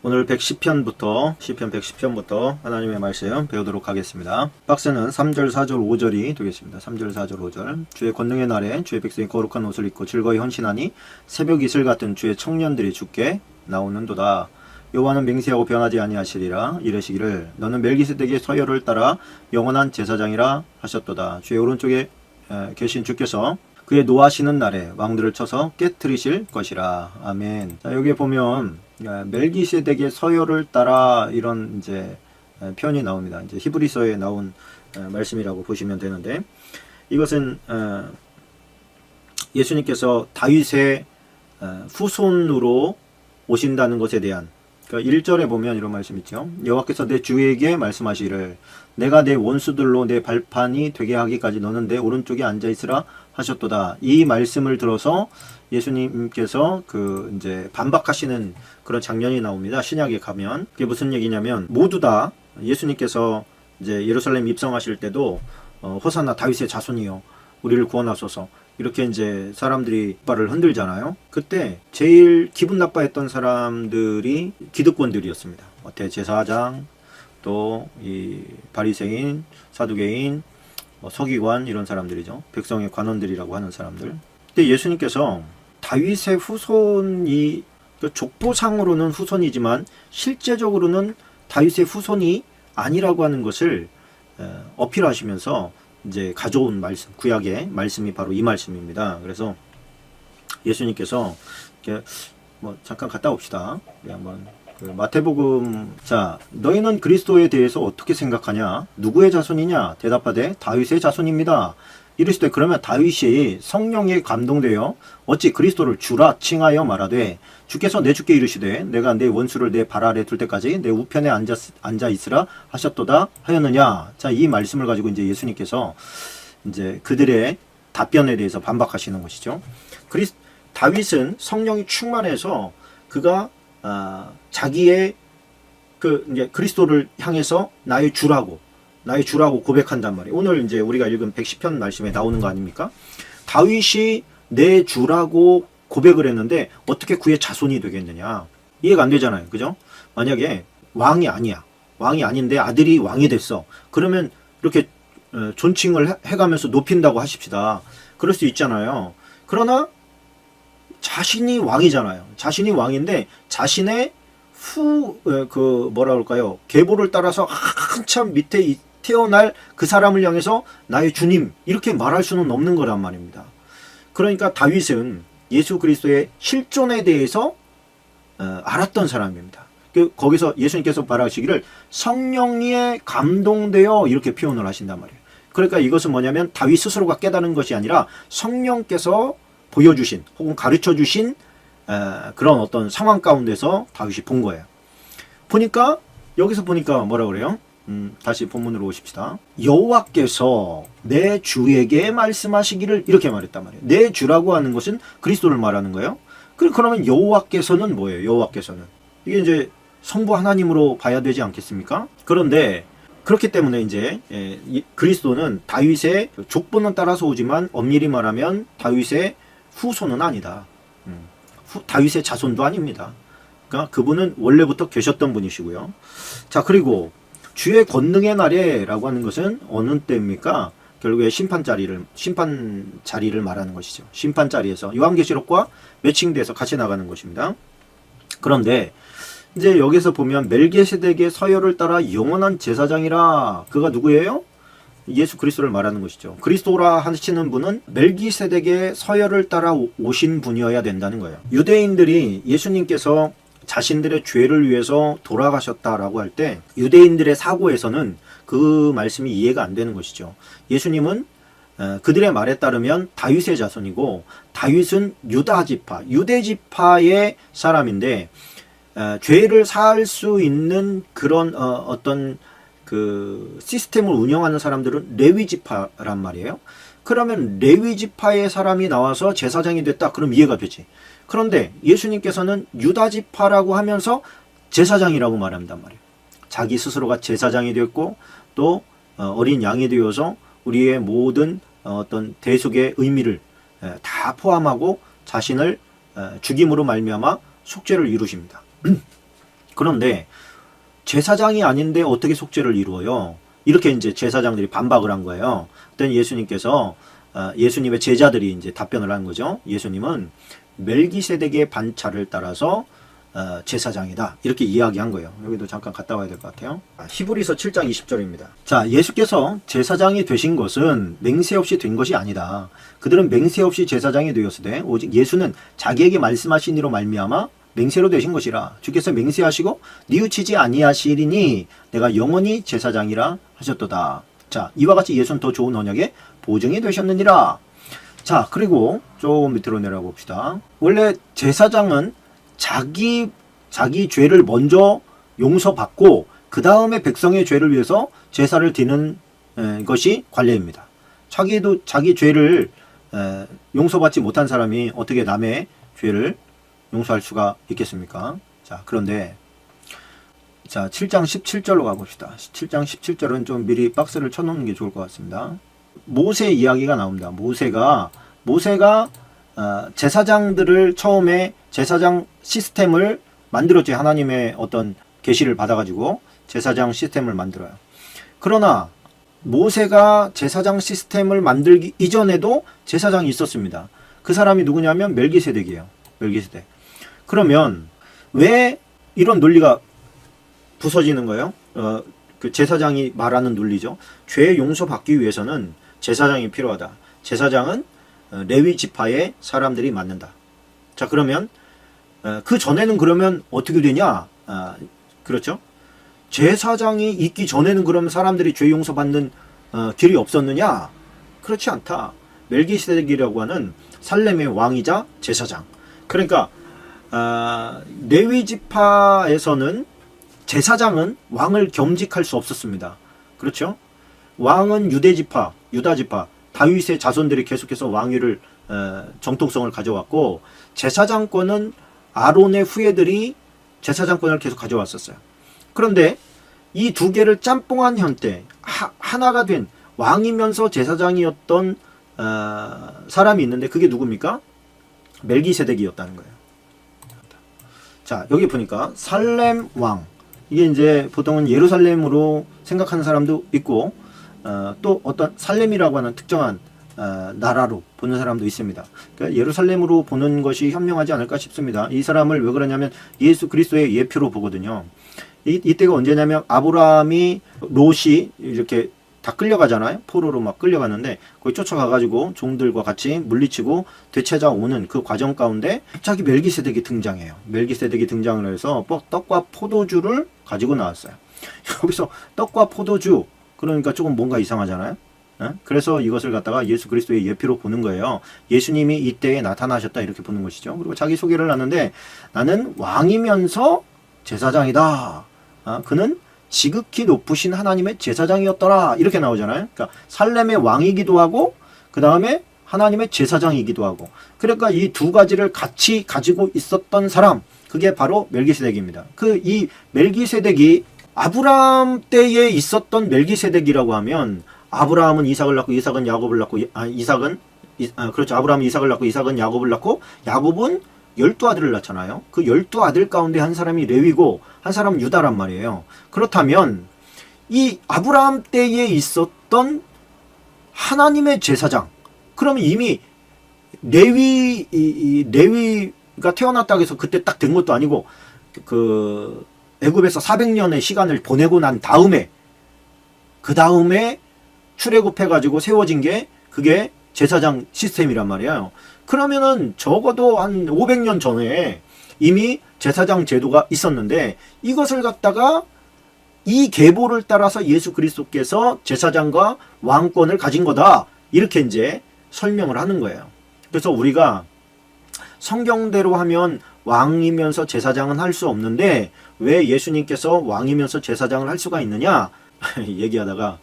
오늘 110편부터 시편 110편부터 하나님의 말씀 배우도록 하겠습니다. 박스는 3절, 4절, 5절이 되겠습니다. 3절, 4절, 5절. 주의 권능의 날에 주의 백성이 거룩한 옷을 입고 즐거이 헌신하니 새벽 이슬 같은 주의 청년들이 주께 나오는도다. 여호와는 맹세하고 변하지 아니하시리라. 이르시기를 너는 멜기세덱의 서열을 따라 영원한 제사장이라 하셨도다. 주의 오른쪽에 계신 주께서 그의 노하시는 날에 왕들을 쳐서 깨트리실 것이라. 아멘. 자, 여기에 보면 멜기세덱의 서열을 따라 이런 이제 표현이 나옵니다. 이제 히브리서에 나온 말씀이라고 보시면 되는데, 이것은 예수님께서 다윗의 후손으로 오신다는 것에 대한, 그러니까 1절에 보면 이런 말씀 있죠. 여호와께서 내 주에게 말씀하시기를 내가 내 원수들로 내 발판이 되게 하기까지 너는 내 오른쪽에 앉아 있으라 하셨도다. 이 말씀을 들어서 예수님께서 이제 반박하시는 그런 장면이 나옵니다. 신약에 가면. 그게 무슨 얘기냐면, 모두 다 예수님께서 이제 예루살렘 입성하실 때도 호산나 다윗의 자손이요 우리를 구원하소서 이렇게 이제 사람들이 발을 흔들잖아요. 그때 제일 기분 나빠했던 사람들이 기득권들이었습니다. 대제사장, 또 이 바리새인, 사두개인, 서기관 이런 사람들이죠. 백성의 관원들이라고 하는 사람들. 근데 예수님께서 다윗의 후손이 족보상으로는 후손이지만 실제적으로는 다윗의 후손이 아니라고 하는 것을 어필하시면서 이제 가져온 말씀, 구약의 말씀이 바로 이 말씀입니다. 그래서 예수님께서 이렇게 잠깐 갔다 옵시다. 우리 한번 마태복음. 자, 너희는 그리스도에 대해서 어떻게 생각하냐? 누구의 자손이냐? 대답하되 다윗의 자손입니다. 이르시되 그러면 다윗이 성령에 감동되어 어찌 그리스도를 주라 칭하여 말하되 주께서 내 주께 이르시되 내가 내 원수를 내 발 아래 둘 때까지 내 우편에 앉아 있으라 하셨도다 하였느냐. 자, 이 말씀을 가지고 이제 예수님께서 이제 그들의 답변에 대해서 반박하시는 것이죠. 다윗은 성령이 충만해서 그가 자기의 이제 그리스도를 향해서 나의 주라고 고백한단 말이에요. 오늘 이제 우리가 읽은 110편 말씀에 나오는 거 아닙니까? 다윗이 내 주라고 고백을 했는데 어떻게 그의 자손이 되겠느냐? 이해가 안 되잖아요. 그죠? 만약에 왕이 아니야. 왕이 아닌데 아들이 왕이 됐어. 그러면 이렇게 존칭을 해가면서 높인다고 하십시다. 그럴 수 있잖아요. 그러나 자신이 왕이잖아요. 자신이 왕인데 자신의 뭐라 그럴까요? 계보를 따라서 한참 밑에 태어날 그 사람을 향해서 나의 주님 이렇게 말할 수는 없는 거란 말입니다. 그러니까 다윗은 예수 그리스도의 실존에 대해서 알았던 사람입니다. 거기서 예수님께서 말하시기를 성령에 감동되어 이렇게 표현을 하신단 말이에요. 그러니까 이것은 뭐냐면 다윗 스스로가 깨달은 것이 아니라 성령께서 보여주신 혹은 가르쳐주신 그런 어떤 상황 가운데서 다윗이 본 거예요. 여기서 보니까 뭐라 그래요? 다시 본문으로 오십시다. 여호와께서 내 주에게 말씀하시기를 이렇게 말했단 말이에요. 내 주라고 하는 것은 그리스도를 말하는 거예요. 그러면 여호와께서는 뭐예요? 여호와께서는 이게 이제 성부 하나님으로 봐야 되지 않겠습니까? 그런데 그렇기 때문에 이제 그리스도는 다윗의 족보는 따라서 오지만 엄밀히 말하면 다윗의 후손은 아니다. 다윗의 자손도 아닙니다. 그러니까 그분은 원래부터 계셨던 분이시고요. 자, 그리고 주의 권능의 날에라고 하는 것은 어느 때입니까? 결국에 심판 자리를 말하는 것이죠. 심판 자리에서 요한계시록과 매칭돼서 같이 나가는 것입니다. 그런데 이제 여기서 보면 멜기세덱의 서열을 따라 영원한 제사장이라, 그가 누구예요? 예수 그리스도를 말하는 것이죠. 그리스도라 하시는 분은 멜기세덱의 서열을 따라 오신 분이어야 된다는 거예요. 유대인들이 예수님께서 자신들의 죄를 위해서 돌아가셨다라고 할 때 유대인들의 사고에서는 그 말씀이 이해가 안 되는 것이죠. 예수님은 그들의 말에 따르면 다윗의 자손이고 다윗은 유대 지파의 사람인데 죄를 사할 수 있는 그런 어떤 그 시스템을 운영하는 사람들은 레위 지파란 말이에요. 그러면 레위 지파의 사람이 나와서 제사장이 됐다. 그럼 이해가 되지. 그런데 예수님께서는 유다 지파라고 하면서 제사장이라고 말한단 말이에요. 자기 스스로가 제사장이 되었고 또 어린 양이 되어서 우리의 모든 어떤 대속의 의미를 다 포함하고 자신을 죽임으로 말미암아 속죄를 이루십니다. 그런데 제사장이 아닌데 어떻게 속죄를 이루어요? 이렇게 이제 제사장들이 반박을 한 거예요. 그때 예수님께서 예수님의 제자들이 이제 답변을 한 거죠. 예수님은 멜기세덱의 반차를 따라서 제사장이다. 이렇게 이야기한 거예요. 여기도 잠깐 갔다 와야 될 것 같아요. 히브리서 7장 20절입니다. 자, 예수께서 제사장이 되신 것은 맹세 없이 된 것이 아니다. 그들은 맹세 없이 제사장이 되었으되 오직 예수는 자기에게 말씀하신 이로 말미암아 맹세로 되신 것이라. 주께서 맹세하시고 뉘우치지 아니하시리니 내가 영원히 제사장이라 하셨도다. 자, 이와 같이 예수는 더 좋은 언약의 보증이 되셨느니라. 자, 그리고 조금 밑으로 내려가 봅시다. 원래 제사장은 자기 죄를 먼저 용서받고 그 다음에 백성의 죄를 위해서 제사를 드리는 것이 관례입니다. 자기 죄를 용서받지 못한 사람이 어떻게 남의 죄를 용서할 수가 있겠습니까? 자, 그런데 자, 7장 17절로 가봅시다. 7장 17절은 좀 미리 박스를 쳐놓는 게 좋을 것 같습니다. 모세 이야기가 나옵니다. 모세가 제사장들을 처음에 제사장 시스템을 만들었지. 하나님의 어떤 계시를 받아가지고 제사장 시스템을 만들어요. 그러나 모세가 제사장 시스템을 만들기 이전에도 제사장이 있었습니다. 그 사람이 누구냐면 멜기세덱이에요. 멜기세덱. 그러면 왜 이런 논리가 부서지는 거예요? 그 제사장이 말하는 논리죠. 죄 용서받기 위해서는 제사장이 필요하다. 제사장은 레위 지파의 사람들이 맡는다. 자, 그러면 그 전에는 그러면 어떻게 되냐? 그렇죠? 제사장이 있기 전에는 그러면 사람들이 죄 용서받는 길이 없었느냐? 그렇지 않다. 멜기세덱이라고 하는 살렘의 왕이자 제사장. 그러니까 레위 지파에서는 제사장은 왕을 겸직할 수 없었습니다. 그렇죠? 왕은 유대 지파, 유다 지파, 다윗의 자손들이 계속해서 왕위를 정통성을 가져왔고, 제사장권은 아론의 후예들이 제사장권을 계속 가져왔었어요. 그런데 이 두 개를 짬뽕한 형태, 하나가 된 왕이면서 제사장이었던 사람이 있는데 그게 누굽니까? 멜기세덱이었다는 거예요. 자, 여기 보니까 살렘 왕, 이게 이제 보통은 예루살렘으로 생각하는 사람도 있고 또 어떤 살렘이라고 하는 특정한 나라로 보는 사람도 있습니다. 그러니까 예루살렘으로 보는 것이 현명하지 않을까 싶습니다. 이 사람을 왜 그러냐면 예수 그리스도의 예표로 보거든요. 이때가 언제냐면 아브라함이 롯이 이렇게 다 끌려가잖아요. 포로로 막 끌려가는데 거기 쫓아가가지고 종들과 같이 물리치고 되찾아오는 그 과정 가운데 갑자기 멜기세덱이 등장해요. 멜기세덱이 등장을 해서 떡과 포도주를 가지고 나왔어요. 여기서 떡과 포도주, 그러니까 조금 뭔가 이상하잖아요. 그래서 이것을 갖다가 예수 그리스도의 예표로 보는 거예요. 예수님이 이때에 나타나셨다 이렇게 보는 것이죠. 그리고 자기 소개를 하는데 나는 왕이면서 제사장이다. 그는 지극히 높으신 하나님의 제사장이었더라 이렇게 나오잖아요. 그러니까 살렘의 왕이기도 하고 그 다음에 하나님의 제사장이기도 하고, 그러니까 이 두 가지를 같이 가지고 있었던 사람, 그게 바로 멜기세덱입니다. 이 멜기세덱이 아브라함 때에 있었던 멜기세덱이라고 하면 아브라함은 이삭을 낳고 이삭은 야곱을 낳고 그렇죠. 아브라함은 이삭을 낳고 이삭은 야곱을 낳고 야곱은 12아들을 낳잖아요. 그 12아들 가운데 한 사람이 레위고 한 사람은 유다란 말이에요. 그렇다면 이 아브라함 때에 있었던 하나님의 제사장, 그러면 이미 레위가 태어났다고 해서 그때 딱 된 것도 아니고 그 애굽에서 400년의 시간을 보내고 난 다음에 그 다음에 출애굽해가지고 세워진 게 그게 제사장 시스템이란 말이에요. 그러면은 적어도 한 500년 전에 이미 제사장 제도가 있었는데 이것을 갖다가 이 계보를 따라서 예수 그리스도께서 제사장과 왕권을 가진 거다 이렇게 이제 설명을 하는 거예요. 그래서 우리가 성경대로 하면 왕이면서 제사장은 할 수 없는데 왜 예수님께서 왕이면서 제사장을 할 수가 있느냐 얘기하다가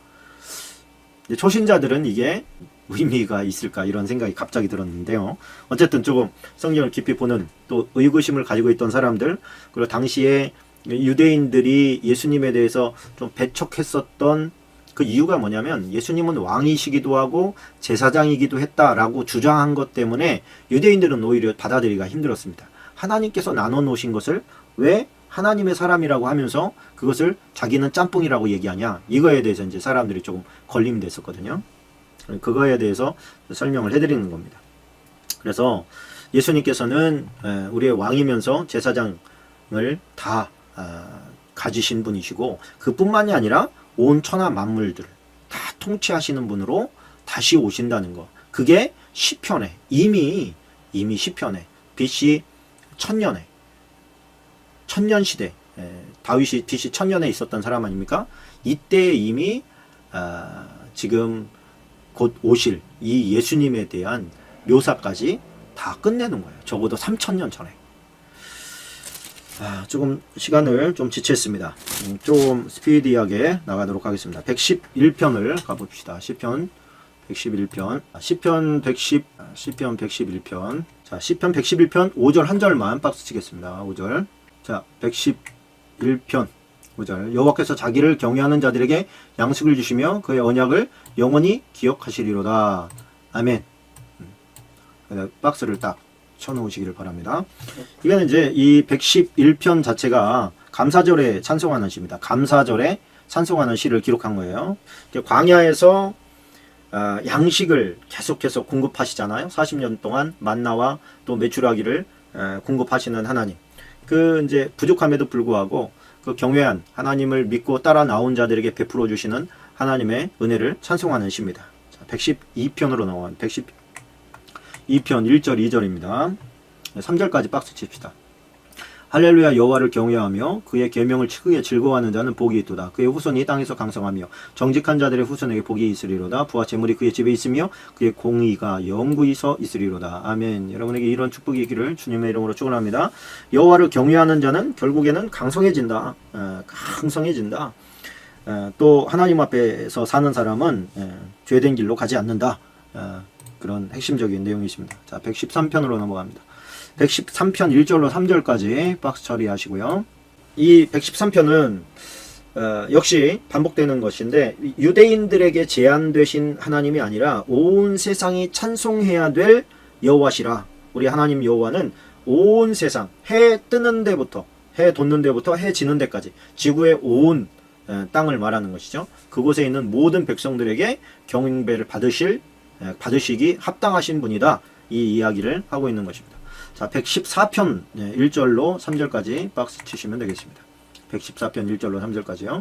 초신자들은 이게 의미가 있을까 이런 생각이 갑자기 들었는데요. 어쨌든 조금 성경을 깊이 보는 또 의구심을 가지고 있던 사람들, 그리고 당시에 유대인들이 예수님에 대해서 좀 배척했었던 그 이유가 뭐냐면 예수님은 왕이시기도 하고 제사장이기도 했다라고 주장한 것 때문에 유대인들은 오히려 받아들이기가 힘들었습니다. 하나님께서 나눠 놓으신 것을 왜 하나님의 사람이라고 하면서 그것을 자기는 짬뽕이라고 얘기하냐, 이거에 대해서 이제 사람들이 조금 걸림이 됐었거든요. 그거에 대해서 설명을 해드리는 겁니다. 그래서 예수님께서는 우리의 왕이면서 제사장을 다 가지신 분이시고, 그뿐만이 아니라 온 천하 만물들을 다 통치하시는 분으로 다시 오신다는 거. 그게 시편에 이미 시편에 BC 천년에 천년 시대, 다윗이 BC 천년에 있었던 사람 아닙니까? 이때 이미 지금 곧 오실 이 예수님에 대한 묘사까지 다 끝내는 거예요. 적어도 3000년 전에. 조금 시간을 좀 지체했습니다. 좀 스피디하게 나가도록 하겠습니다. 111편을 가봅시다. 시편 111편. 시편 111편. 자, 시편 111편 5절 한 절만 박스 치겠습니다. 5절. 자, 111편 5절. 여호와께서 자기를 경외하는 자들에게 양식을 주시며 그의 언약을 영원히 기억하시리로다. 아멘. 박스를 딱 쳐놓으시기를 바랍니다. 이거는 이제 이 111편 자체가 감사절에 찬송하는 시입니다. 감사절에 찬송하는 시를 기록한 거예요. 광야에서 양식을 계속해서 공급하시잖아요. 40년 동안 만나와 또 메추라기를 공급하시는 하나님. 그 이제 부족함에도 불구하고 그 경외한 하나님을 믿고 따라 나온 자들에게 베풀어 주시는 하나님의 은혜를 찬송하는 시입니다. 112편으로 나온 112편 1절 2절입니다. 3절까지 박스 칩시다. 할렐루야. 여호와를 경외하며 그의 계명을 크게 즐거워하는 자는 복이 있도다. 그의 후손이 땅에서 강성하며 정직한 자들의 후손에게 복이 있으리로다. 부와 재물이 그의 집에 있으며 그의 공의가 영구히 서 있으리로다. 아멘. 여러분에게 이런 축복이 있기를 주님의 이름으로 축원합니다. 여호와를 경외하는 자는 결국에는 강성해진다. 강성해진다. 또 하나님 앞에서 사는 사람은 죄된 길로 가지 않는다. 그런 핵심적인 내용이 있습니다. 자, 113편으로 넘어갑니다. 113편 1절로 3절까지 박스 처리하시고요. 이 113편은 역시 반복되는 것인데, 유대인들에게 제한되신 하나님이 아니라 온 세상이 찬송해야 될 여호와시라. 우리 하나님 여호와는 온 세상, 해 뜨는 데부터 해 돋는 데부터 해 지는 데까지 지구의 온 땅을 말하는 것이죠. 그곳에 있는 모든 백성들에게 경배를 받으시기 합당하신 분이다. 이 이야기를 하고 있는 것입니다. 자, 114편 1절로 3절까지 박스 치시면 되겠습니다. 114편 1절로 3절까지요.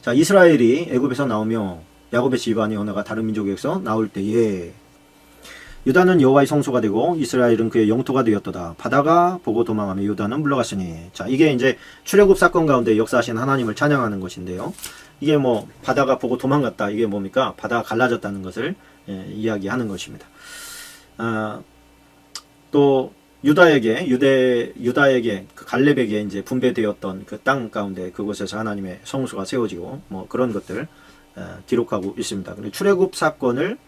자, 이스라엘이 애굽에서 나오며 야곱의 집안의 언어가 다른 민족에서 나올 때에 유다는 여호와의 성소가 되고 이스라엘은 그의 영토가 되었도다. 바다가 보고 도망하며 유다는 물러갔으니. 자, 이게 이제 출애굽 사건 가운데 역사하신 하나님을 찬양하는 것인데요. 이게 뭐 바다가 보고 도망갔다. 이게 뭡니까? 바다가 갈라졌다는 것을 이야기하는 것입니다. 또 유다에게 그 갈렙에게 이제 분배되었던 그 땅 가운데 그곳에서 하나님의 성소가 세워지고 뭐 그런 것들 기록하고 있습니다. 근데 출애굽 사건을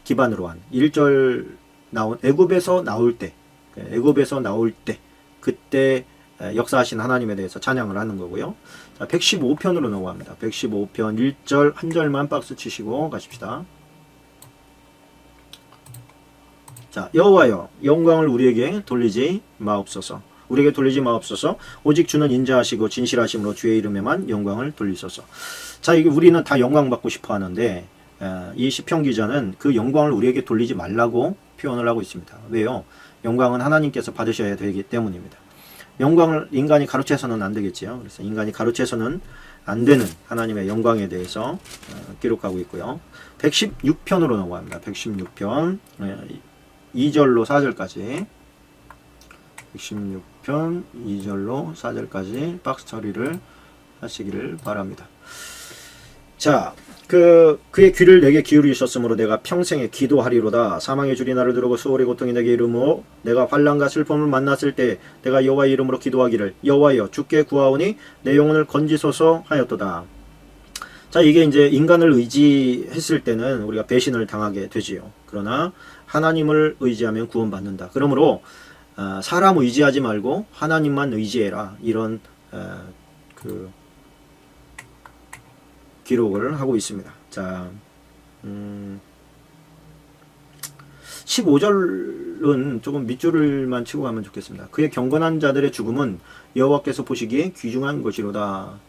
기반으로 한 1절 나온 애굽에서 나올 때 그때 역사하신 하나님에 대해서 찬양을 하는 거고요. 자, 115편으로 넘어갑니다. 115편 1절 한 절만 박스 치시고 가십시다. 자, 여호와여 영광을 우리에게 돌리지 마옵소서. 우리에게 돌리지 마옵소서. 오직 주는 인자하시고 진실하심으로 주의 이름에만 영광을 돌리소서. 자, 이게 우리는 다 영광 받고 싶어 하는데 이 시편 기자는 그 영광을 우리에게 돌리지 말라고 표현을 하고 있습니다. 왜요? 영광은 하나님께서 받으셔야 되기 때문입니다. 영광을 인간이 가로채서는 안 되겠지요. 그래서 인간이 가로채서는 안 되는 하나님의 영광에 대해서 기록하고 있고요. 116편으로 넘어갑니다. 116편 2절로 4절까지 116편 2절로 4절까지 박스 처리를 하시기를 바랍니다. 자, 그의 귀를 내게 기울이셨으므로 내가 평생에 기도하리로다. 사망의 줄이 나를 두르고 수월의 고통이 내게 이르므로 내가 환난과 슬픔을 만났을 때 내가 여호와의 이름으로 기도하기를 여호와여 주께 구하오니 내 영혼을 건지소서 하였도다. 자, 이게 이제 인간을 의지했을 때는 우리가 배신을 당하게 되지요. 그러나 하나님을 의지하면 구원받는다. 그러므로 사람 의지하지 말고 하나님만 의지해라. 이런 기록을 하고 있습니다. 자, 15절은 조금 밑줄을만 치고 가면 좋겠습니다. 그의 경건한 자들의 죽음은 여호와께서 보시기에 귀중한 것이로다.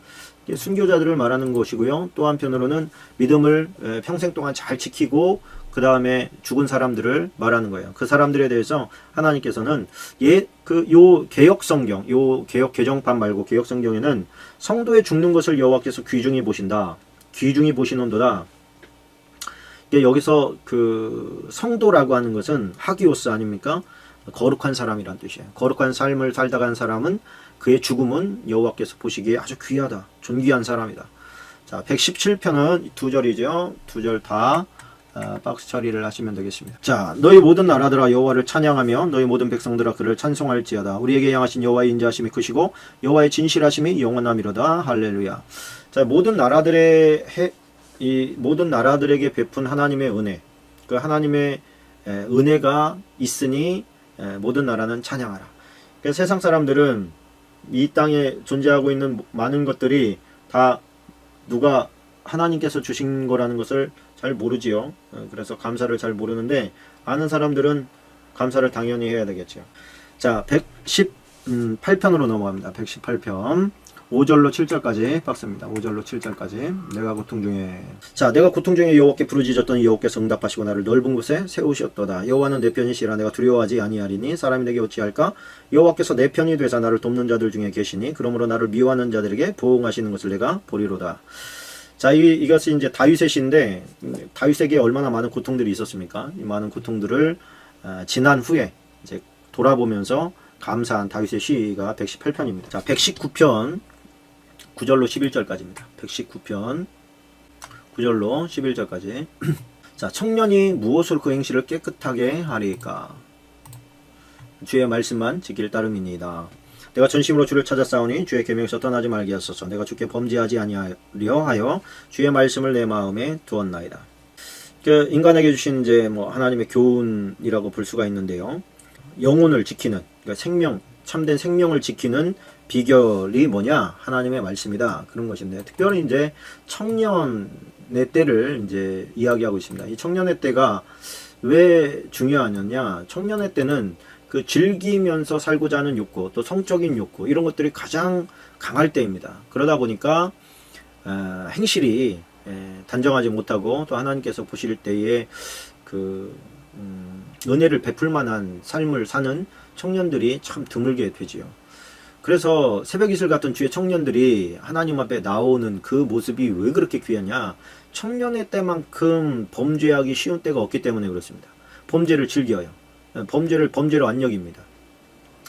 순교자들을 말하는 것이고요. 또 한편으로는 믿음을 평생 동안 잘 지키고 그 다음에 죽은 사람들을 말하는 거예요. 그 사람들에 대해서 하나님께서는 요 개역 성경, 요 개역 개정판 말고 개역 성경에는 성도의 죽는 것을 여호와께서 귀중히 보신다. 귀중히 보시는도다. 여기서 그 성도라고 하는 것은 하기오스 아닙니까? 거룩한 사람이란 뜻이에요. 거룩한 삶을 살다 간 사람은 그의 죽음은 여호와께서 보시기에 아주 귀하다. 존귀한 사람이다. 자, 117편은 두 절이죠. 두 절 다 박스 처리를 하시면 되겠습니다. 자, 너희 모든 나라들아 여호와를 찬양하며 너희 모든 백성들아 그를 찬송할지어다. 우리에게 향하신 여호와의 인자하심이 크시고 여호와의 진실하심이 영원하미로다. 할렐루야. 자, 모든 나라들에게 베푼 하나님의 은혜, 그 하나님의 은혜가 있으니 모든 나라는 찬양하라. 그래서 세상 사람들은 이 땅에 존재하고 있는 많은 것들이 다 누가 하나님께서 주신 거라는 것을 잘 모르지요. 그래서 감사를 잘 모르는데 아는 사람들은 감사를 당연히 해야 되겠죠. 자, 118편으로 넘어갑니다. 118편 5절로 7절까지 박스입니다. 5절로 7절까지. 내가 고통 중에 내가 고통 중에 여호와께 부르짖었더니 여호와께서 응답하시고 나를 넓은 곳에 세우셨도다. 여호와는 내 편이시라 내가 두려워하지 아니하리니 사람이 내게 어찌할까? 여호와께서 내 편이 되사 나를 돕는 자들 중에 계시니 그러므로 나를 미워하는 자들에게 보응하시는 것을 내가 보리로다. 자, 이것이 이제 다윗의 시인데 다윗에게 얼마나 많은 고통들이 있었습니까? 이 많은 고통들을 지난 후에 이제 돌아보면서 감사한 다윗의 시가 118편입니다. 자, 119편 9절로 11절까지입니다. 119편 9절로 11절까지. 자, 청년이 무엇으로 그 행실을 깨끗하게 하리까? 주의 말씀만 지킬 따름이니이다. 내가 전심으로 주를 찾아 싸우니 주의 계명에서 떠나지 말게 하소서. 내가 주께 범죄하지 아니하려 하여 주의 말씀을 내 마음에 두었나이다. 그 인간에게 주신 이제 하나님의 교훈이라고 볼 수가 있는데요. 영혼을 지키는, 그러니까 생명, 참된 생명을 지키는 비결이 뭐냐? 하나님의 말씀이다. 그런 것인데, 특별히 이제 청년의 때를 이제 이야기하고 있습니다. 이 청년의 때가 왜 중요하느냐? 청년의 때는 그 즐기면서 살고자 하는 욕구, 또 성적인 욕구, 이런 것들이 가장 강할 때입니다. 그러다 보니까 행실이 단정하지 못하고 또 하나님께서 보실 때에 그 은혜를 베풀 만한 삶을 사는 청년들이 참 드물게 되지요. 그래서 새벽이슬 같은 주의 청년들이 하나님 앞에 나오는 그 모습이 왜 그렇게 귀하냐? 청년의 때만큼 범죄하기 쉬운 때가 없기 때문에 그렇습니다. 범죄를 즐겨요. 범죄를 범죄로 안 여깁니다.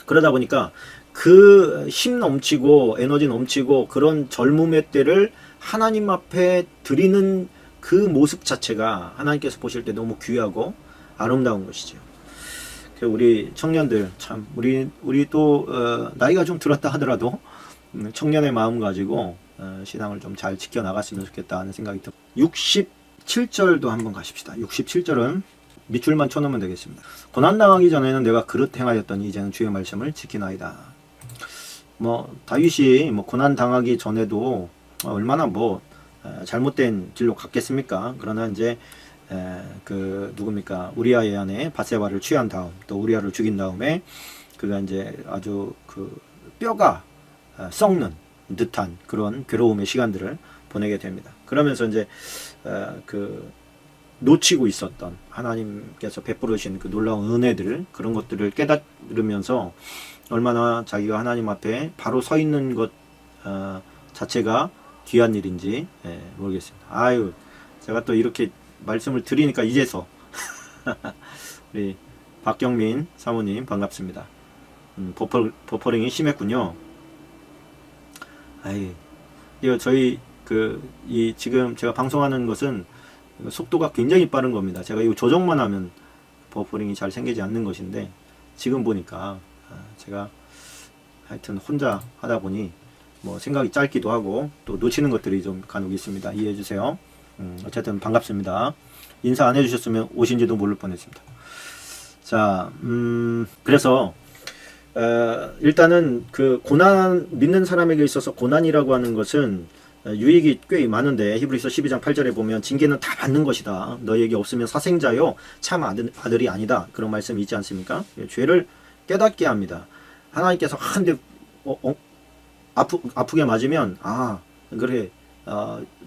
그러다 보니까 그 힘 넘치고 에너지 넘치고 그런 젊음의 때를 하나님 앞에 드리는 그 모습 자체가 하나님께서 보실 때 너무 귀하고 아름다운 것이죠. 우리 청년들 참 우리 또 나이가 좀 들었다 하더라도 청년의 마음 가지고 신앙을 좀 잘 지켜 나갔으면 좋겠다 하는 생각이 듭니다. 67절도 한번 가십시다. 67절은 밑줄만 쳐놓으면 되겠습니다. 고난당하기 전에는 내가 그릇 행하였더니 이제는 주의 말씀을 지키나이다. 다윗이 고난당하기 전에도 얼마나 잘못된 길로 갔겠습니까? 그러나 이제 누굽니까? 우리아의 아내 밧세바를 취한 다음 또 우리아를 죽인 다음에 그가 이제 아주 뼈가 썩는 듯한 그런 괴로움의 시간들을 보내게 됩니다. 그러면서 이제 놓치고 있었던 하나님께서 베풀으신 그 놀라운 은혜들, 그런 것들을 깨달으면서 얼마나 자기가 하나님 앞에 바로 서 있는 것 자체가 귀한 일인지 모르겠습니다. 제가 또 이렇게 말씀을 드리니까 이제서 우리 박경민 사모님 반갑습니다. 버퍼링이 심했군요. 이거 저희 지금 제가 방송하는 것은 속도가 굉장히 빠른 겁니다. 제가 이거 조정만 하면 버퍼링이 잘 생기지 않는 것인데 지금 보니까 제가 하여튼 혼자 하다 보니 생각이 짧기도 하고 또 놓치는 것들이 좀 간혹 있습니다. 이해해 주세요. 어쨌든 반갑습니다. 인사 안 해주셨으면 오신지도 모를 뻔했습니다. 자, 그래서 일단은 그 고난, 믿는 사람에게 있어서 고난이라고 하는 것은 유익이 꽤 많은데 히브리서 12장 8절에 보면 징계는 다 받는 것이다. 너희에게 없으면 사생자요 참 아들이 아니다. 그런 말씀이 있지 않습니까? 죄를 깨닫게 합니다. 하나님께서 한데 아프게 맞으면 그래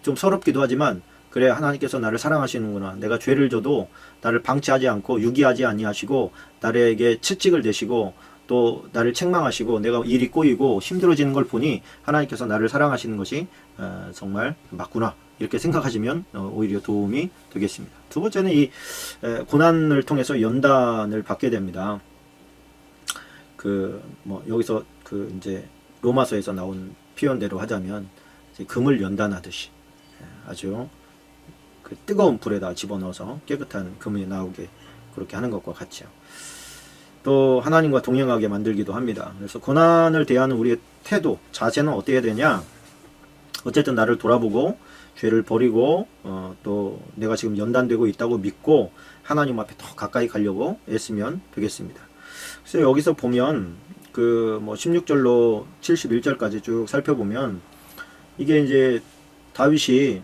좀 서럽기도 하지만 그래 하나님께서 나를 사랑하시는구나. 내가 죄를 져도 나를 방치하지 않고 유기하지 아니하시고 나에게 채찍을 대시고 또 나를 책망하시고 내가 일이 꼬이고 힘들어지는 걸 보니 하나님께서 나를 사랑하시는 것이 정말 맞구나 이렇게 생각하시면 오히려 도움이 되겠습니다. 두 번째는 이 고난을 통해서 연단을 받게 됩니다. 여기서 이제 로마서에서 나온 표현대로 하자면 이제 금을 연단하듯이 아주 그 뜨거운 불에다 집어넣어서 깨끗한 금이 나오게 그렇게 하는 것과 같죠. 또 하나님과 동행하게 만들기도 합니다. 그래서 고난을 대하는 우리의 태도, 자세는 어떻게 되냐? 어쨌든 나를 돌아보고 죄를 버리고 또 내가 지금 연단되고 있다고 믿고 하나님 앞에 더 가까이 가려고 애쓰면 되겠습니다. 그래서 여기서 보면 16절로 71절까지 쭉 살펴보면 이게 이제 다윗이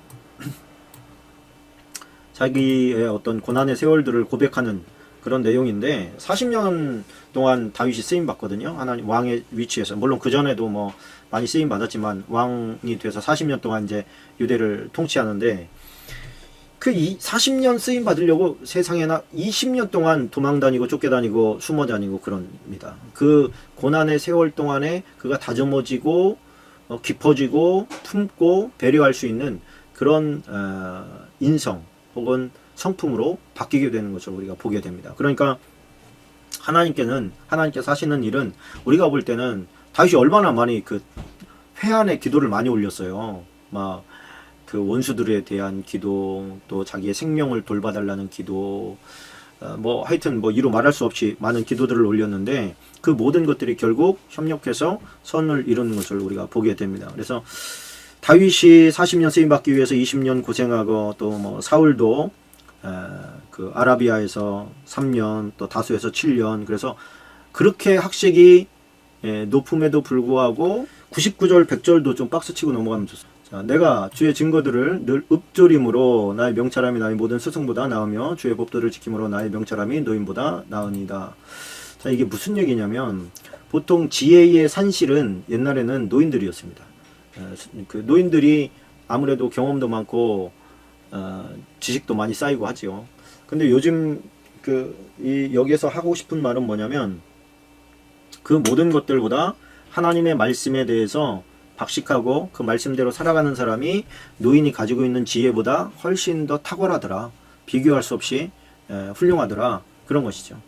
자기의 어떤 고난의 세월들을 고백하는 그런 내용인데 40년 동안 다윗이 쓰임 받거든요. 하나님 왕의 위치에서 물론 그 전에도 많이 쓰임 받았지만 왕이 돼서 40년 동안 이제 유대를 통치하는데 그 40년 쓰임 받으려고 세상에나 20년 동안 도망 다니고 쫓겨다니고 숨어 다니고 그럽니다. 그 고난의 세월 동안에 그가 다듬어지고 깊어지고 품고 배려할 수 있는 그런 인성 혹은 성품으로 바뀌게 되는 것을 우리가 보게 됩니다. 그러니까 하나님께서 하시는 일은 우리가 볼 때는 다윗이 얼마나 많이 그 회한의 기도를 많이 올렸어요. 그 원수들에 대한 기도, 또 자기의 생명을 돌봐달라는 기도, 하여튼 이루 말할 수 없이 많은 기도들을 올렸는데 그 모든 것들이 결국 협력해서 선을 이루는 것을 우리가 보게 됩니다. 그래서 다윗이 40년 쓰임받기 위해서 20년 고생하고 또 사울도 그 아라비아에서 3년 또 다수에서 7년 그래서 그렇게 학식이 높음에도 불구하고 99절 100절도 좀 박스치고 넘어가면 좋습니다. 자, 내가 주의 증거들을 늘 읊조림으로 나의 명철함이 나의 모든 스승보다 나으며 주의 법도를 지킴으로 나의 명철함이 노인보다 나으니다. 자, 이게 무슨 얘기냐면 보통 지혜의 산실은 옛날에는 노인들이었습니다. 그 노인들이 아무래도 경험도 많고 지식도 많이 쌓이고 하죠. 근데 요즘 여기에서 하고 싶은 말은 뭐냐면 그 모든 것들보다 하나님의 말씀에 대해서 박식하고 그 말씀대로 살아가는 사람이 노인이 가지고 있는 지혜보다 훨씬 더 탁월하더라. 비교할 수 없이 훌륭하더라. 그런 것이죠.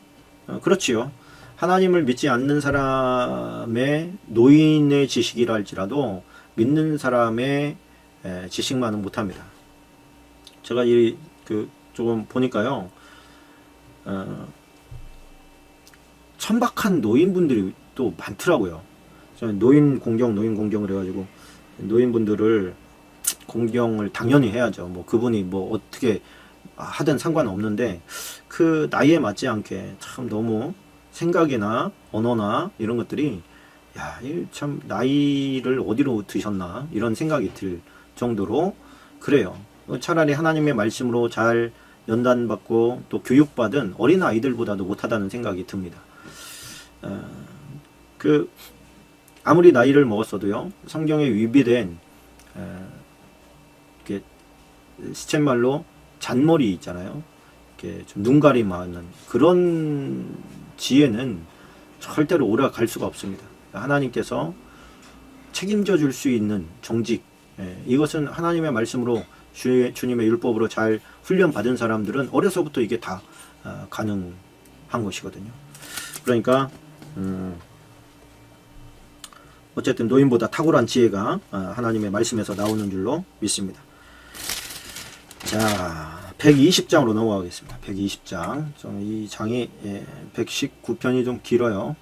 그렇지요. 하나님을 믿지 않는 사람의 노인의 지식이라 할지라도 믿는 사람의 지식만은 못합니다. 제가 조금 보니까요, 천박한 노인분들이 또 많더라고요. 저는 노인 공경을 해가지고 노인분들을 공경을 당연히 해야죠. 그분이 어떻게 하든 상관없는데 그 나이에 맞지 않게 참 너무 생각이나 언어나 이런 것들이 참 나이를 어디로 드셨나 이런 생각이 들 정도로 그래요. 차라리 하나님의 말씀으로 잘 연단받고 또 교육받은 어린 아이들보다도 못하다는 생각이 듭니다. 아무리 나이를 먹었어도요, 성경에 위배된 시쳇말로 잔머리 있잖아요. 이렇게 좀 눈가리 많은 그런 지혜는 절대로 오래 수가 없습니다. 하나님께서 책임져 줄 수 있는 정직, 이것은 하나님의 말씀으로 주님의 율법으로 잘 훈련받은 사람들은 어려서부터 이게 다 가능한 것이거든요. 그러니까 어쨌든 노인보다 탁월한 지혜가 하나님의 말씀에서 나오는 줄로 믿습니다. 자, 120장으로 넘어가겠습니다. 120장. 이 장이 119편이 좀 길어요.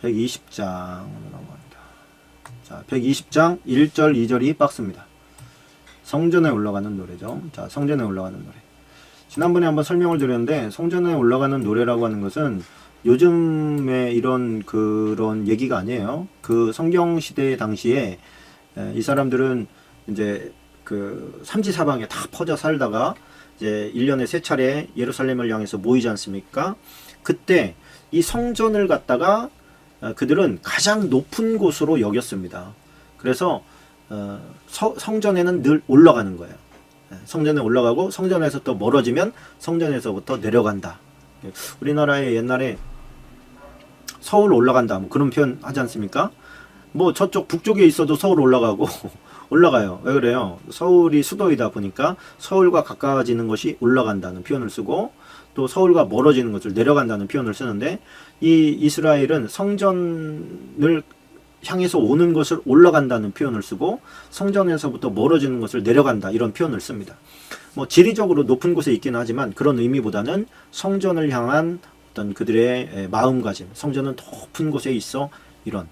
120장으로 넘어갑니다. 자, 120장 1절 2절이 박스입니다. 성전에 올라가는 노래죠. 자, 성전에 올라가는 노래. 지난번에 한번 설명을 드렸는데 성전에 올라가는 노래라고 하는 것은 요즘에 그런 얘기가 아니에요. 그 성경 시대 당시에 이 사람들은 이제 그 삼지사방에 다 퍼져 살다가 이제 1년에 3차례 예루살렘을 향해서 모이지 않습니까? 그때 이 성전을 갖다가 그들은 가장 높은 곳으로 여겼습니다. 그래서 성전에는 늘 올라가는 거예요. 성전에 올라가고 성전에서 또 멀어지면 성전에서부터 내려간다. 우리나라에 옛날에 서울 올라간다 뭐 그런 표현 하지 않습니까? 뭐 저쪽 북쪽에 있어도 서울 올라가고 올라가요. 왜 그래요? 서울이 수도이다 보니까 서울과 가까워지는 것이 올라간다는 표현을 쓰고 또 서울과 멀어지는 것을 내려간다는 표현을 쓰는데 이 이스라엘은 성전을 향해서 오는 것을 올라간다는 표현을 쓰고 성전에서부터 멀어지는 것을 내려간다 이런 표현을 씁니다. 뭐 지리적으로 높은 곳에 있긴 하지만 그런 의미보다는 성전을 향한 어떤 그들의 마음가짐, 성전은 높은 곳에 있어 이런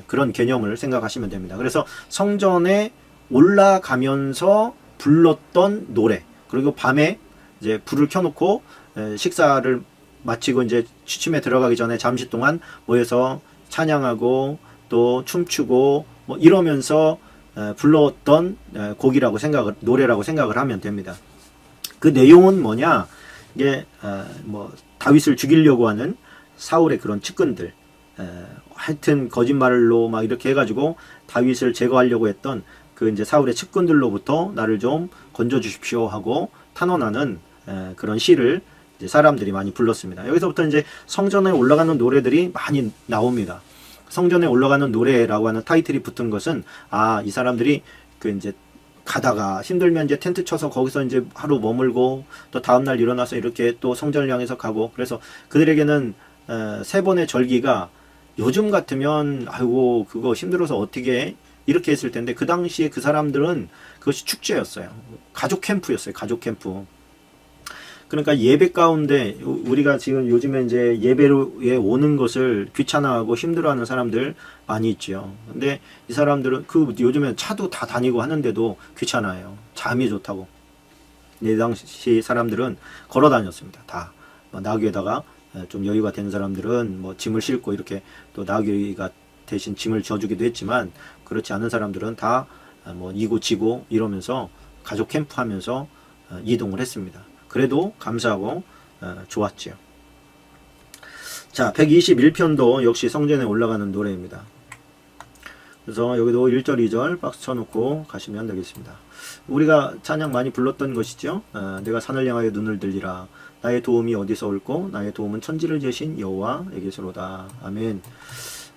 그런 개념을 생각하시면 됩니다. 그래서 성전에 올라가면서 불렀던 노래, 그리고 밤에 이제 불을 켜놓고 식사를 마치고 이제 취침에 들어가기 전에 잠시 동안 모여서 찬양하고 또 춤추고 뭐 이러면서 불렀던 노래라고 생각을 하면 됩니다. 그 내용은 뭐냐? 이게 뭐 다윗을 죽이려고 하는 사울의 그런 측근들, 하여튼 거짓말로 막 이렇게 해가지고 다윗을 제거하려고 했던 그 이제 사울의 측근들로부터 나를 좀 건져 주십시오 하고 탄원하는 그런 시를 이제 사람들이 많이 불렀습니다. 여기서부터 이제 성전에 올라가는 노래들이 많이 나옵니다. 성전에 올라가는 노래라고 하는 타이틀이 붙은 것은 이 사람들이 그 이제 가다가 힘들면 이제 텐트 쳐서 거기서 이제 하루 머물고 또 다음날 일어나서 이렇게 또 성전을 향해서 가고, 그래서 그들에게는 3번의 절기가 요즘 같으면 아이고 그거 힘들어서 어떻게 이렇게 했을 텐데 그 당시에 그 사람들은 그것이 축제였어요. 가족 캠프였어요. 가족 캠프. 그러니까 예배 가운데 우리가 지금 요즘에 이제 예배에 오는 것을 귀찮아하고 힘들어하는 사람들 많이 있죠. 근데 이 사람들은 요즘에 차도 다 다니고 하는데도 귀찮아요. 잠이 좋다고. 이 당시 사람들은 걸어 다녔습니다. 다 나귀에다가 좀 여유가 되는 사람들은 뭐 짐을 싣고 이렇게 또 나귀가 대신 짐을 져주기도 했지만 그렇지 않은 사람들은 다 뭐 이고 지고 이러면서 가족 캠프하면서 이동을 했습니다. 그래도 감사하고 좋았지요. 자, 121편도 역시 성전에 올라가는 노래입니다. 그래서 여기도 1절 2절 박수 쳐놓고 가시면 되겠습니다. 우리가 찬양 많이 불렀던 것이죠. 내가 산을 향하여 눈을 들리라. 나의 도움이 어디서 올꼬? 나의 도움은 천지를 지으신 여호와에게서로다. 아멘.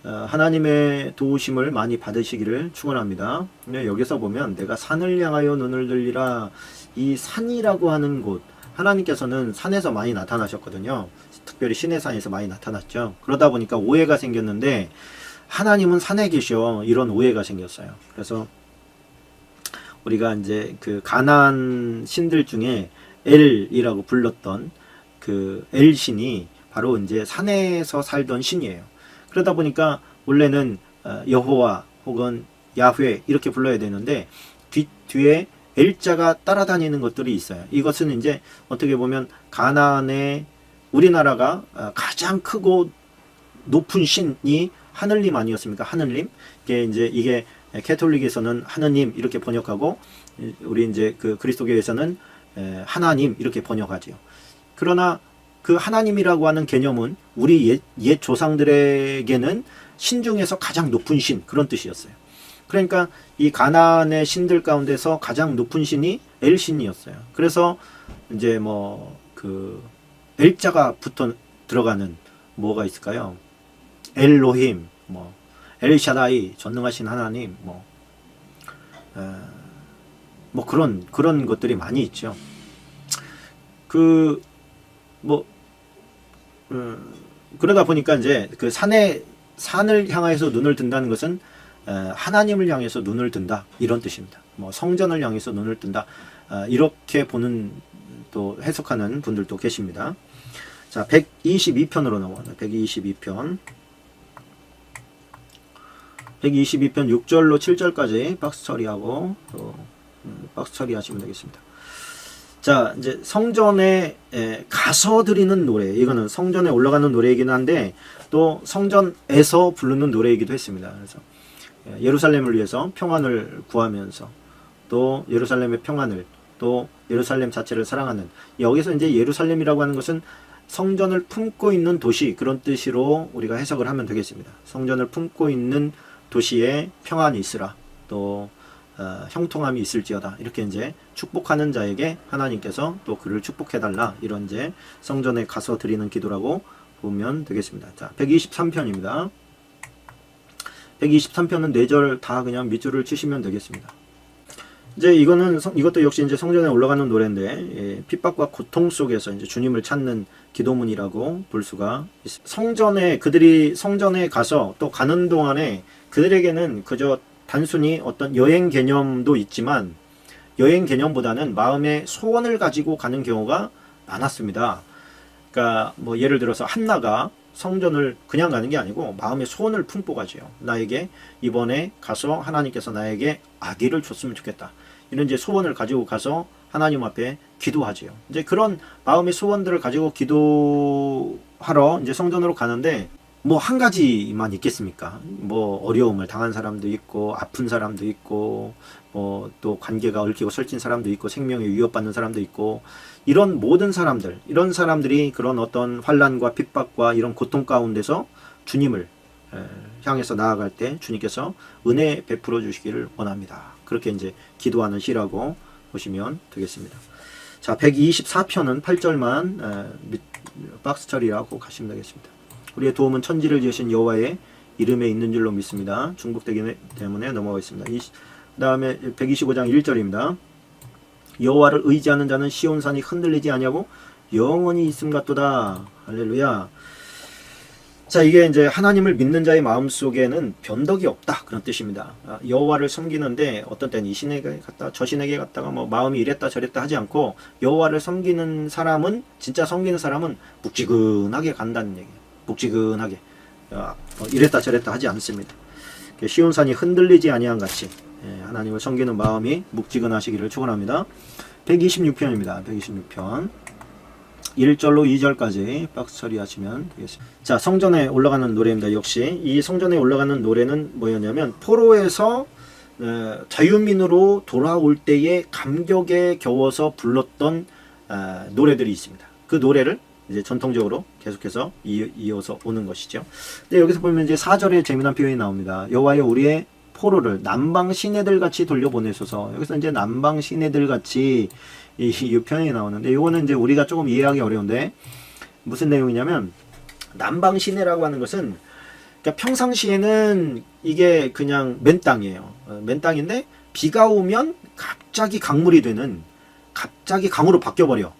하나님의 도우심을 많이 받으시기를 축원합니다. 여기서 보면 내가 산을 향하여 눈을 들리라. 이 산이라고 하는 곳, 하나님께서는 산에서 많이 나타나셨거든요. 특별히 시내산에서 많이 나타났죠. 그러다 보니까 오해가 생겼는데 하나님은 산에 계셔, 이런 오해가 생겼어요. 그래서 우리가 이제 그 가나안 신들 중에 엘이라고 불렀던 그 엘 신이 바로 이제 산에서 살던 신이에요. 그러다 보니까 원래는 여호와 혹은 야훼 이렇게 불러야 되는데 뒤에 엘자가 따라다니는 것들이 있어요. 이것은 이제 어떻게 보면 가나안의 우리나라가 가장 크고 높은 신이 하늘님 아니었습니까? 하늘님. 이게 캐톨릭에서는 하느님 이렇게 번역하고 우리 이제 그 그리스도교에서는 하나님 이렇게 번역하지요. 그러나 그 하나님이라고 하는 개념은 우리 옛 조상들에게는 신 중에서 가장 높은 신, 그런 뜻이었어요. 그러니까 이 가나안의 신들 가운데서 가장 높은 신이 엘 신이었어요. 그래서 이제 뭐 그 엘자가 붙어 들어가는 뭐가 있을까요? 엘로힘, 뭐 엘샤다이, 전능하신 하나님, 뭐 그런 것들이 많이 있죠. 그러다 보니까 이제 그 산을 향해서 눈을 든다는 것은 하나님을 향해서 눈을 든다, 이런 뜻입니다. 뭐 성전을 향해서 눈을 뜬다, 이렇게 보는 또 해석하는 분들도 계십니다. 자, 122편으로 넘어가요. 122편 6절로 7절까지 박수 처리하고 또 박수 처리하시면 되겠습니다. 자, 이제 성전에 가서 드리는 노래, 이거는 성전에 올라가는 노래이긴 한데 또 성전에서 부르는 노래이기도 했습니다. 그래서 예루살렘을 위해서 평안을 구하면서 또 예루살렘의 평안을, 또 예루살렘 자체를 사랑하는, 여기서 이제 예루살렘이라고 하는 것은 성전을 품고 있는 도시, 그런 뜻으로 우리가 해석을 하면 되겠습니다. 성전을 품고 있는 도시에 평안이 있으라, 또 형통함이 있을지어다, 이렇게 이제 축복하는 자에게 하나님께서 또 그를 축복해달라, 이런 이제 성전에 가서 드리는 기도라고 보면 되겠습니다. 자, 123편입니다. 123편은 4절 다 그냥 밑줄을 치시면 되겠습니다. 이제 이것도 역시 이제 성전에 올라가는 노래인데, 핍박과 고통 속에서 이제 주님을 찾는 기도문이라고 볼 수가 있습니다. 그들이 성전에 가서 또 가는 동안에 그들에게는 그저 단순히 어떤 여행 개념도 있지만, 여행 개념보다는 마음의 소원을 가지고 가는 경우가 많았습니다. 그러니까 뭐 예를 들어서 한나가 성전을 그냥 가는 게 아니고 마음의 소원을 품고 가지요. 나에게 이번에 가서 하나님께서 나에게 아기를 줬으면 좋겠다, 이런 이제 소원을 가지고 가서 하나님 앞에 기도하지요. 이제 그런 마음의 소원들을 가지고 기도하러 이제 성전으로 가는데, 뭐 한 가지만 있겠습니까? 뭐 어려움을 당한 사람도 있고, 아픈 사람도 있고, 뭐 또 관계가 얽히고 설친 사람도 있고, 생명에 위협받는 사람도 있고, 이런 모든 사람들, 이런 사람들이 그런 어떤 환난과 핍박과 이런 고통 가운데서 주님을 향해서 나아갈 때 주님께서 은혜 베풀어 주시기를 원합니다. 그렇게 이제 기도하는 시라고 보시면 되겠습니다. 자, 124편은 8절만 박스 처리라고 가시면 되겠습니다. 우리의 도움은 천지를 지으신 여호와의 이름에 있는 줄로 믿습니다. 중복되기 때문에 넘어가겠습니다. 그 다음에 125장 1절입니다. 여호와를 의지하는 자는 시온산이 흔들리지 아니하고 영원히 있음 같도다. 할렐루야. 자, 이게 이제 하나님을 믿는 자의 마음속에는 변덕이 없다, 그런 뜻입니다. 여호와를 섬기는데 어떤 때는 이 신에게 갔다 저 신에게 갔다가 뭐 마음이 이랬다 저랬다 하지 않고, 여호와를 섬기는 사람은, 진짜 섬기는 사람은 묵지근하게 간다는 얘기예요. 묵지근하게 이랬다 저랬다 하지 않습니다. 시온산이 흔들리지 아니한 같이 하나님을 섬기는 마음이 묵지근하시기를 축원합니다. 126편입니다. 126편 1절로 2절까지 박스 처리하시면 되겠습니다. 자, 성전에 올라가는 노래입니다. 역시 이 성전에 올라가는 노래는 뭐였냐면, 포로에서 자유민으로 돌아올 때의 감격에 겨워서 불렀던 노래들이 있습니다. 그 노래를 이제 전통적으로 계속해서 이어서 오는 것이죠. 근데 여기서 보면 이제 4절에 재미난 표현이 나옵니다. 여호와여 우리의 포로를 남방 시내들 같이 돌려보내소서. 여기서 이제 남방 시내들 같이 이 표현이 나오는데, 이거는 이제 우리가 조금 이해하기 어려운데, 무슨 내용이냐면, 남방 시내라고 하는 것은, 그러니까 평상시에는 이게 그냥 맨 땅이에요. 맨 땅인데 비가 오면 갑자기 강물이 되는, 갑자기 강으로 바뀌어버려.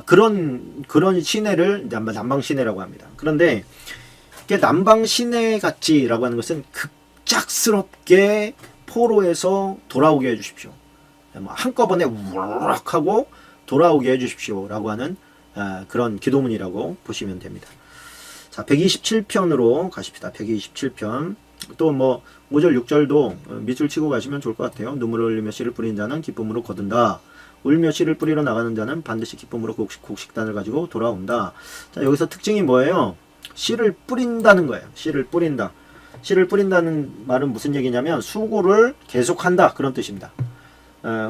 그런 시내를 남방 시내라고 합니다. 그런데 남방 시내 같지라고 하는 것은 급작스럽게 포로에서 돌아오게 해주십시오. 한꺼번에 우락 하고 돌아오게 해주십시오 라고 하는 그런 기도문이라고 보시면 됩니다. 자, 127편으로 가십시다. 127편. 또 뭐 5절 6절도 밑줄 치고 가시면 좋을 것 같아요. 눈물을 흘리며 씨를 뿌린 자는 기쁨으로 거둔다. 울며 씨를 뿌리러 나가는 자는 반드시 기쁨으로 곡식단을 가지고 돌아온다. 자, 여기서 특징이 뭐예요? 씨를 뿌린다는 거예요. 씨를 뿌린다. 씨를 뿌린다는 말은 무슨 얘기냐면, 수고를 계속한다, 그런 뜻입니다.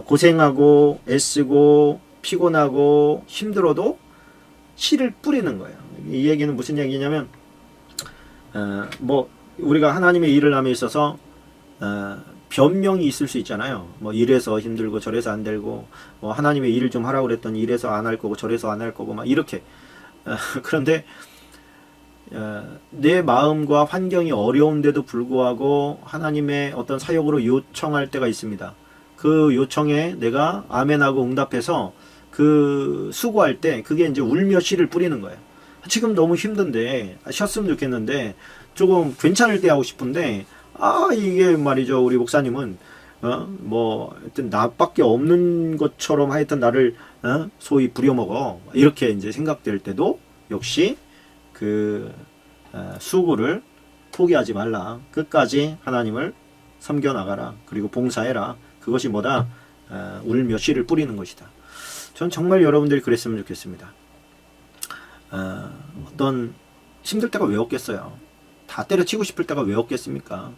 고생하고 애쓰고 피곤하고 힘들어도 씨를 뿌리는 거예요. 이 얘기는 무슨 얘기냐면, 뭐 우리가 하나님의 일을 함에 있어서 변명이 있을 수 있잖아요. 뭐 이래서 힘들고 저래서 안 되고, 뭐 하나님의 일을 좀 하라고 그랬더니 이래서 안 할 거고 저래서 안 할 거고 막 이렇게. 그런데 내 마음과 환경이 어려운데도 불구하고 하나님의 어떤 사역으로 요청할 때가 있습니다. 그 요청에 내가 아멘하고 응답해서 그 수고할 때, 그게 이제 울며 씨를 뿌리는 거예요. 지금 너무 힘든데 쉬었으면 좋겠는데, 조금 괜찮을 때 하고 싶은데, 이게 말이죠, 우리 목사님은 뭐 하여튼 나밖에 없는 것처럼 하여튼 나를 소위 부려먹어, 이렇게 이제 생각될 때도 역시 그 수고를 포기하지 말라. 끝까지 하나님을 섬겨 나가라. 그리고 봉사해라. 그것이 뭐다? 울며 씨를 뿌리는 것이다. 전 정말 여러분들이 그랬으면 좋겠습니다. 어떤 힘들 때가 왜 없겠어요? 다 때려치고 싶을 때가 왜 없겠습니까?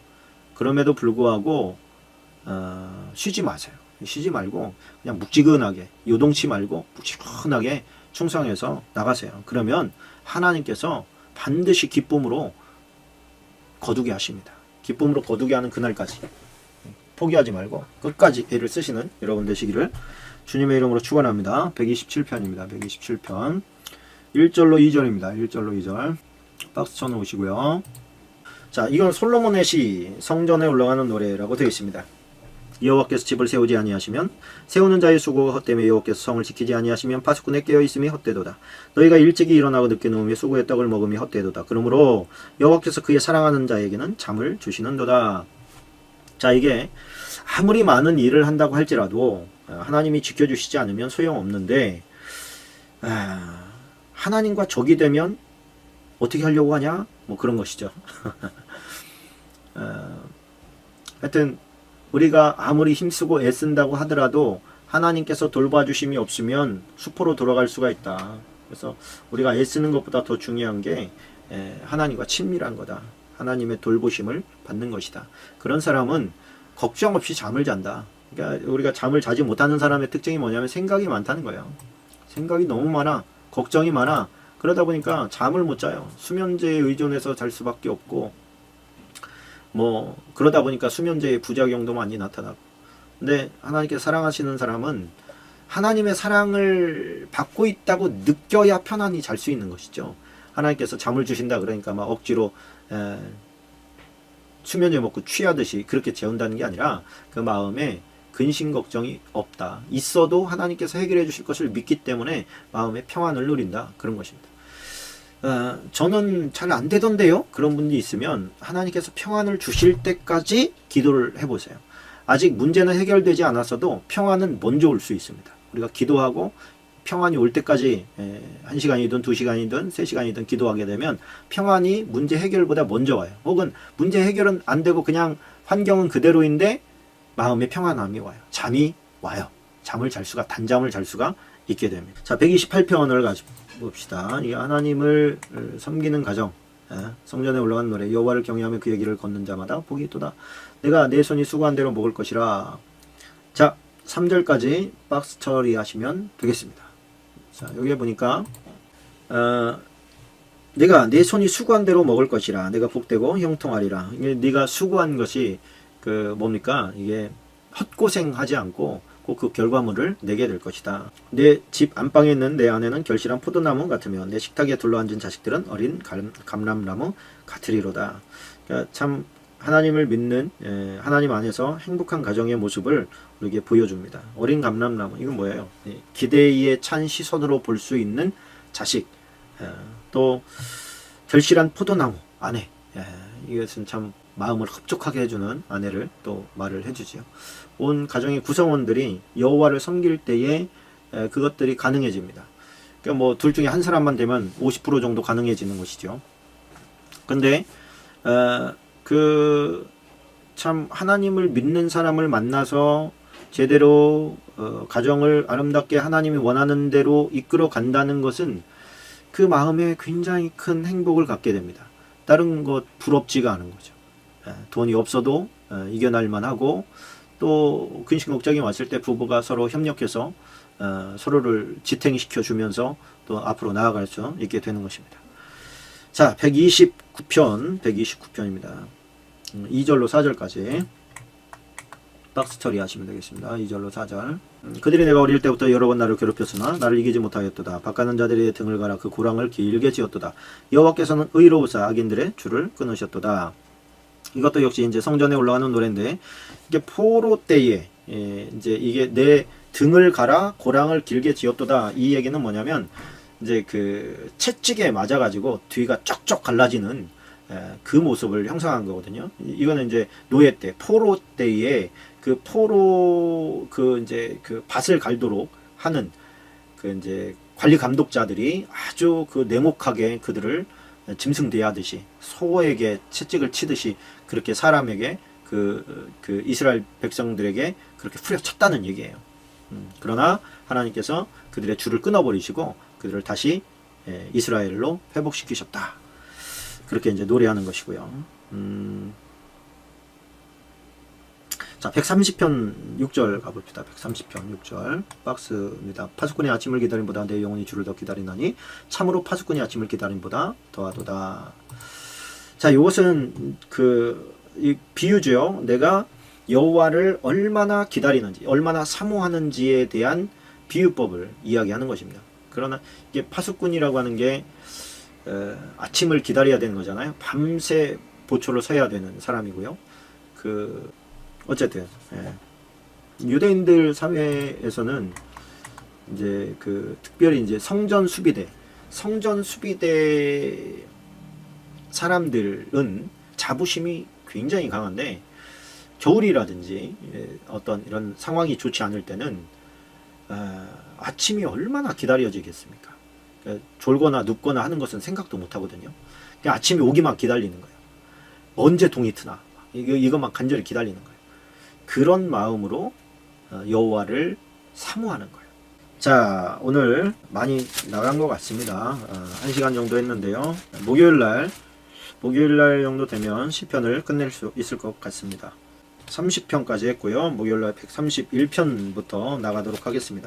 그럼에도 불구하고 쉬지 마세요. 쉬지 말고 그냥 묵지근하게 요동치 말고 묵지근하게 충성해서 나가세요. 그러면 하나님께서 반드시 기쁨으로 거두게 하십니다. 기쁨으로 거두게 하는 그날까지 포기하지 말고 끝까지 애를 쓰시는 여러분 되시기를 주님의 이름으로 축원합니다. 127편입니다. 127편 1절로 2절입니다. 1절로 2절 박스 쳐놓으시고요. 자, 이건 솔로몬의 시 성전에 올라가는 노래라고 되어 있습니다. 여호와께서 집을 세우지 아니하시면 세우는 자의 수고가 헛되며 여호와께서 성을 지키지 아니하시면 파수꾼에 깨어 있음이 헛되도다. 너희가 일찍이 일어나고 늦게 누우며 수고의 떡을 먹음이 헛되도다. 그러므로 여호와께서 그의 사랑하는 자에게는 잠을 주시는도다. 자, 이게 아무리 많은 일을 한다고 할지라도 하나님이 지켜주시지 않으면 소용없는데 하나님과 적이 되면 어떻게 하려고 하냐? 뭐 그런 것이죠. 하여튼 우리가 아무리 힘쓰고 애쓴다고 하더라도 하나님께서 돌봐주심이 없으면 수포로 돌아갈 수가 있다. 그래서 우리가 애쓰는 것보다 더 중요한 게 하나님과 친밀한 거다. 하나님의 돌보심을 받는 것이다. 그런 사람은 걱정 없이 잠을 잔다. 그러니까 우리가 잠을 자지 못하는 사람의 특징이 뭐냐면 생각이 많다는 거예요. 생각이 너무 많아. 걱정이 많아. 그러다 보니까 잠을 못 자요. 수면제에 의존해서 잘 수밖에 없고 뭐 그러다 보니까 수면제의 부작용도 많이 나타나고. 근데 하나님께 사랑하시는 사람은 하나님의 사랑을 받고 있다고 느껴야 편안히 잘 수 있는 것이죠. 하나님께서 잠을 주신다 그러니까 막 억지로 수면제 먹고 취하듯이 그렇게 재운다는 게 아니라 그 마음에 근심 걱정이 없다. 있어도 하나님께서 해결해 주실 것을 믿기 때문에 마음의 평안을 누린다. 그런 것입니다. 저는 잘 안 되던데요? 그런 분이 있으면 하나님께서 평안을 주실 때까지 기도를 해보세요. 아직 문제는 해결되지 않았어도 평안은 먼저 올 수 있습니다. 우리가 기도하고 평안이 올 때까지 1시간이든 2시간이든 3시간이든 기도하게 되면 평안이 문제 해결보다 먼저 와요. 혹은 문제 해결은 안 되고 그냥 환경은 그대로인데 마음의 평안함이 와요. 잠이 와요. 단잠을 잘 수가 있게 됩니다. 자, 128편을 가져봅시다. 이게 하나님을 섬기는 가정, 성전에 올라간 노래, 여호와를 경외하며 그의 길을 걷는 자마다 복이 있도다. 내가 내 손이 수고한 대로 먹을 것이라. 자, 3절까지 박스 처리하시면 되겠습니다. 자, 여기에 보니까 내가 내 손이 수고한 대로 먹을 것이라. 내가 복되고 형통하리라. 이게 네가 수고한 것이 뭡니까? 이게 헛고생하지 않고 꼭 그 결과물을 내게 될 것이다. 내 집 안방에 있는 내 아내는 결실한 포도나무 같으며 내 식탁에 둘러앉은 자식들은 어린 감람나무 같으리로다. 그러니까 참 하나님을 믿는 하나님 안에서 행복한 가정의 모습을 우리에게 보여줍니다. 어린 감람나무, 이건 뭐예요? 기대에 찬 시선으로 볼 수 있는 자식, 또 결실한 포도나무 아내, 이것은 참 마음을 흡족하게 해주는 아내를 또 말을 해주지요. 온 가정의 구성원들이 여호와를 섬길 때에 그것들이 가능해집니다. 그러니까 뭐 둘 중에 한 사람만 되면 50% 정도 가능해지는 것이죠. 근데 참 하나님을 믿는 사람을 만나서 제대로 가정을 아름답게 하나님이 원하는 대로 이끌어 간다는 것은 그 마음에 굉장히 큰 행복을 갖게 됩니다. 다른 것 부럽지가 않은 거죠. 돈이 없어도 이겨낼 만하고, 또 근심 걱정이 왔을 때 부부가 서로 협력해서 서로를 지탱시켜 주면서 또 앞으로 나아갈 수 있게 되는 것입니다. 자, 129편입니다. 2절로 4절까지 박스 처리하시면 되겠습니다. 2절로 4절. 그들이 내가 어릴 때부터 여러 번 나를 괴롭혔으나 나를 이기지 못하였도다. 바깥는 자들의 등을 갈아 그 고랑을 길게 지었도다. 여호와께서는 의로우사 악인들의 줄을 끊으셨도다. 이것도 역시 이제 성전에 올라가는 노래인데, 이게 포로 때에 이제 이게 내 등을 갈아 고랑을 길게 지었도다. 이 얘기는 뭐냐면 이제 그 채찍에 맞아가지고 뒤가 쩍쩍 갈라지는 그 모습을 형상한 거거든요. 이거는 이제 노예 때, 포로 때에 그 포로 이제 그 밭을 갈도록 하는 그 이제 관리 감독자들이 아주 그 냉혹하게 그들을 짐승대하듯이 소에게 채찍을 치듯이 그렇게 사람에게 그 이스라엘 백성들에게 그렇게 후려쳤다는 얘기예요. 그러나 하나님께서 그들의 줄을 끊어버리시고 그들을 다시 이스라엘로 회복시키셨다. 그렇게 이제 노래하는 것이고요. 자, 130편 6절 가봅시다. 130편 6절 박스입니다. 파수꾼의 아침을 기다림보다 내 영혼이 주를 더 기다리나니 참으로 파수꾼의 아침을 기다림보다 더하도다. 자, 이것은 이 비유죠. 내가 여호와를 얼마나 기다리는지, 얼마나 사모하는지에 대한 비유법을 이야기하는 것입니다. 그러나 이게 파수꾼이라고 하는 게 아침을 기다려야 되는 거잖아요. 밤새 보초를 서야 되는 사람이고요. 어쨌든 유대인들 사회에서는 이제 특별히 이제 성전 수비대 사람들은 자부심이 굉장히 강한데, 겨울이라든지 어떤 이런 상황이 좋지 않을 때는 아침이 얼마나 기다려지겠습니까? 졸거나 눕거나 하는 것은 생각도 못 하거든요. 그냥 아침이 오기만 기다리는 거예요. 언제 동이 트나 이것만 간절히 기다리는 거예요. 그런 마음으로 여호와를 사모하는 거예요. 자, 오늘 많이 나간 것 같습니다. 1시간 정도 했는데요. 목요일날 정도 되면 시편을 끝낼 수 있을 것 같습니다. 30편까지 했고요. 목요일날 131편부터 나가도록 하겠습니다.